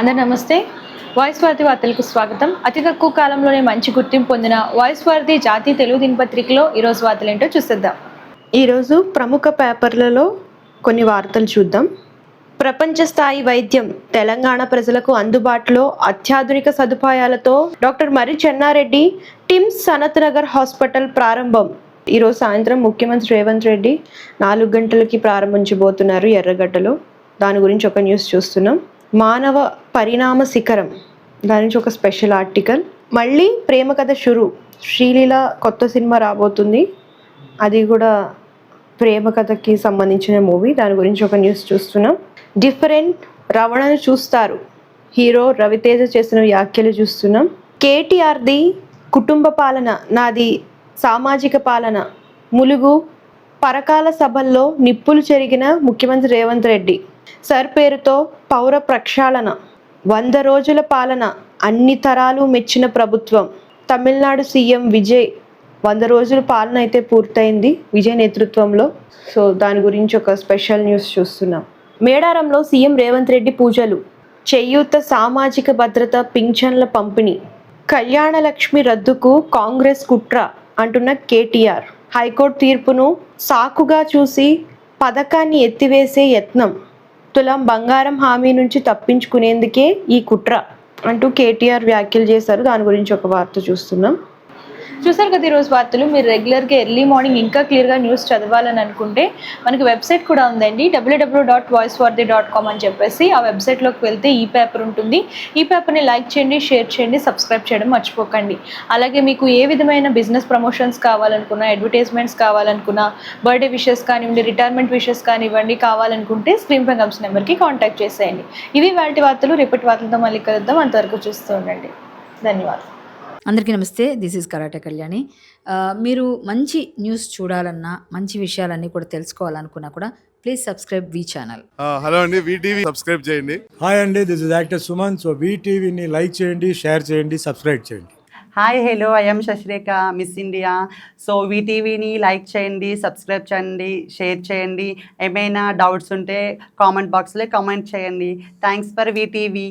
అందరూ నమస్తే. వాయిస్ వార్తి వార్తలకు స్వాగతం. అతి తక్కువ కాలంలోనే మంచి గుర్తింపు పొందిన వాయిస్ వార్తి జాతీయ తెలుగు దినపత్రికలో ఈరోజు వార్తలేంటో చూసేద్దాం. ఈరోజు ప్రముఖ పేపర్లలో కొన్ని వార్తలు చూద్దాం. ప్రపంచ స్థాయి వైద్యం తెలంగాణ ప్రజలకు అందుబాటులో అత్యాధునిక సదుపాయాలతో డాక్టర్ మర్రి చెన్నారెడ్డి టిమ్స్ సనత్ నగర్ హాస్పిటల్ ప్రారంభం. ఈరోజు సాయంత్రం ముఖ్యమంత్రి రేవంత్ రెడ్డి 4 గంటలకి ప్రారంభించబోతున్నారు ఎర్రగడ్డలో. దాని గురించి ఒక న్యూస్ చూస్తున్నాం. మానవ పరిణామ శిఖరం, దాని నుంచి ఒక స్పెషల్ ఆర్టికల్. మళ్ళీ ప్రేమ కథ షురు, శ్రీలీల కొత్త సినిమా రాబోతుంది, అది కూడా ప్రేమ కథకి సంబంధించిన మూవీ. దాని గురించి ఒక న్యూస్ చూస్తున్నాం. డిఫరెంట్ రవణను చూస్తారు, హీరో రవితేజ చేసిన వ్యాఖ్యలు చూస్తున్నాం. కేటీఆర్ది కుటుంబ పాలన, నాది సామాజిక పాలన, ములుగు పరకాల సభల్లో నిప్పులు చెరిగిన ముఖ్యమంత్రి రేవంత్ రెడ్డి. సర్ పేరుతో పౌర ప్రక్షాళన, 100 రోజుల పాలన, అన్ని తరాలు మెచ్చిన ప్రభుత్వం. తమిళనాడు సీఎం విజయ్ 100 రోజుల పాలన అయితే పూర్తయింది విజయ్ నేతృత్వంలో. సో దాని గురించి ఒక స్పెషల్ న్యూస్ చూస్తున్నాం. మేడారంలో సీఎం రేవంత్ రెడ్డి పూజలు, చేయూత సామాజిక భద్రత పింఛన్ల పంపిణీ. కళ్యాణ లక్ష్మి రద్దుకు కాంగ్రెస్ కుట్ర అంటున్న కేటీఆర్. హైకోర్టు తీర్పును సాకుగా చూసి పథకాన్ని ఎత్తివేసే యత్నం. తులం బంగారం హామీ నుంచి తప్పించుకునేందుకే ఈ కుట్ర అంటూ కేటీఆర్ వ్యాఖ్యలు చేశారు. దాని గురించి ఒక వార్త చూస్తున్నాం. చూసారు కదా ఈరోజు వార్తలు. మీరు రెగ్యులర్గా ఎర్లీ మార్నింగ్ ఇంకా క్లియర్గా న్యూస్ చదవాలని అనుకుంటే మనకి వెబ్సైట్ కూడా ఉందండి, www.voicevarthi.com అని చెప్పేసి. ఆ వెబ్సైట్లోకి వెళ్తే ఈ పేపర్ ఉంటుంది. ఈ పేపర్ని లైక్ చేయండి, షేర్ చేయండి, సబ్స్క్రైబ్ చేయడం మర్చిపోకండి. అలాగే మీకు ఏ విధమైన బిజినెస్ ప్రమోషన్స్ కావాలనుకున్నా, అడ్వర్టైజ్మెంట్స్ కావాలనుకున్నా, బర్త్డే విషెస్ కానివ్వండి, రిటైర్మెంట్ విషెస్ కానివ్వండి కావాలనుకుంటే స్క్రీన్ పై కనిపిస్తున్న నెంబర్కి కాంటాక్ట్ చేసేయండి. ఇవి వాటి వార్తలు. రేపటి వార్తలతో మళ్ళీ కలుద్దాం. అంతవరకు చూస్తూ ఉండండి. ధన్యవాదాలు. అందరికీ నమస్తే. This is karate Kalyani. మీరు మంచి న్యూస్ చూడాలన్నా, మంచి విషయాలన్నీ కూడా తెలుసుకోవాలనుకున్నా కూడా please subscribe V channel. Hello అండి, వీటీవీ సబ్స్క్రైబ్ చేయండి. హాయ్ అండి, this is actor Suman. So వీటీవీని లైక్ చేయండి, షేర్ చేయండి, సబ్స్క్రైబ్ చేయండి. Hi hello, I'm Sasirekha, Miss India. So వీటీవీని లైక్ చేయండి, సబ్స్క్రైబ్ చేయండి, షేర్ చేయండి. ఏమైనా డౌట్స్ ఉంటే కామెంట్ బాక్స్లో కామెంట్ చేయండి. Thanks for VTV.